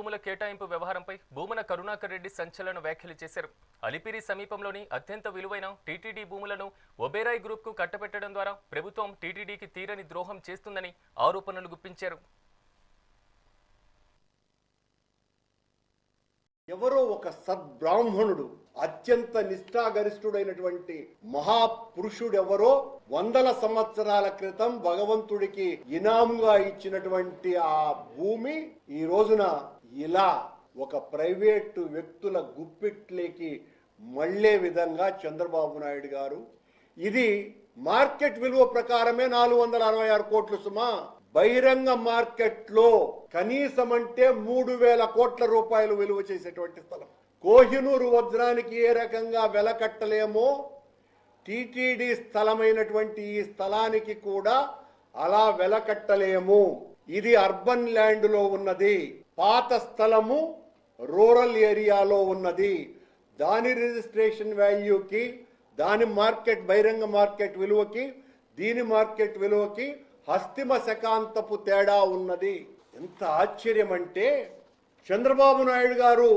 భూముల కేటాయింపు వ్యవహారంపై భూమన కరుణాకర్ రెడ్డి సంచలన వ్యాఖ్యలు చేశారు. అలిపిరి సమీపంలోని అత్యంత విలువైన టీటీడీ భూములను ఒబెరాయ్ గ్రూప్కు కట్టబెట్టడం ద్వారా ప్రభుత్వం టీటీడీకి తీరని ద్రోహం చేస్తుందని ఆరోపణలు గుప్పించారు. ఎవరో ఒక సద్బ్రాహ్మణుడు, అత్యంత నిష్ఠాగరిష్ఠుడైనటువంటి మహాపురుషుడెవరో వందల సంవత్సరాల క్రితం భగవంతుడికి ఇనాముగా ఇచ్చినటువంటి ఆ భూమి ఈ రోజున ఇలా ఒక ప్రైవేటు వ్యక్తుల గుప్పిట్లేకి మళ్లే విధంగా చంద్రబాబు నాయుడు గారు, ఇది మార్కెట్ విలువ ప్రకారమే 466 కోట్లు సుమా, బహిరంగ మార్కెట్లో కనీసం అంటే 3,000 కోట్ల రూపాయలు విలువ చేసేటువంటి స్థలం. కోహినూరు వజ్రానికి ఏ రకంగా వెల కట్టలేమో టీటీడీ స్థలమైనటువంటి ఈ స్థలానికి కూడా అలా వెల కట్టలేము. ఇది అర్బన్ ల్యాండ్ లో ఉన్నది, పాత స్థలము రూరల్ ఏరియాలో ఉన్నది. దాని రిజిస్ట్రేషన్ వాల్యూకి, దాని మార్కెట్ బహిరంగ మార్కెట్ విలువకి, దీని మార్కెట్ విలువకి హస్తిమ శకాంతపు తేడా ఉన్నది. ఎంత ఆశ్చర్యం అంటే చంద్రబాబు నాయుడు గారు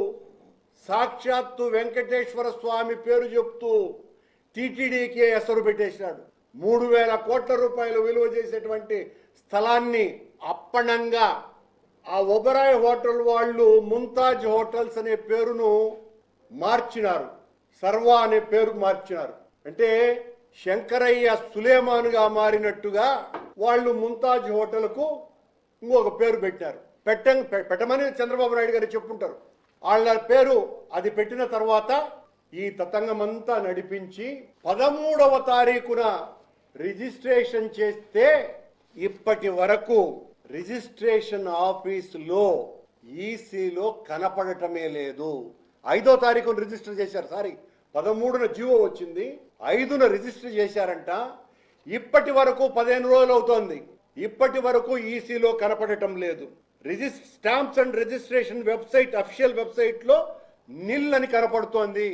సాక్షాత్తు వెంకటేశ్వర స్వామి పేరు చెప్తూ టీటీడీకి ఎసరు పెట్టేశాడు. 3,000 కోట్ల రూపాయలు విలువ చేసేటువంటి స్థలాన్ని అప్పనంగా ఆ ఒబెరాయ్ హోటల్ వాళ్ళు ముంతాజ్ హోటల్స్ అనే పేరును మార్చినారు, సర్వా అనే పేరు మార్చినారు. అంటే శంకరయ్య సులేమానుగా మారినట్టుగా వాళ్ళు ముంతాజ్ హోటల్కు ఇంకొక పేరు పెట్టారు. పెట్టమని చంద్రబాబు నాయుడు గారు చెప్పుంటారు. వాళ్ళ పేరు అది పెట్టిన తర్వాత ఈ తతంగమంతా నడిపించి 13వ తారీఖున రిజిస్ట్రేషన్ చేస్తే ఇప్పటి వరకు రిజిస్ట్రేషన్ ఆఫీసులో ఈసీలో కనపడటమే లేదు. 5వ తారీఖున రిజిస్టర్ చేశారు, 13న జీవో వచ్చింది, 5న రిజిస్టర్ చేశారంట. ఇప్పటి వరకు 15 రోజులు అవుతోంది, ఇప్పటి వరకు ఈసీలో కనపడటం లేదు. Stamps and registration website, official వెబ్సైట్లో నిల్ అని కనపడుతోంది.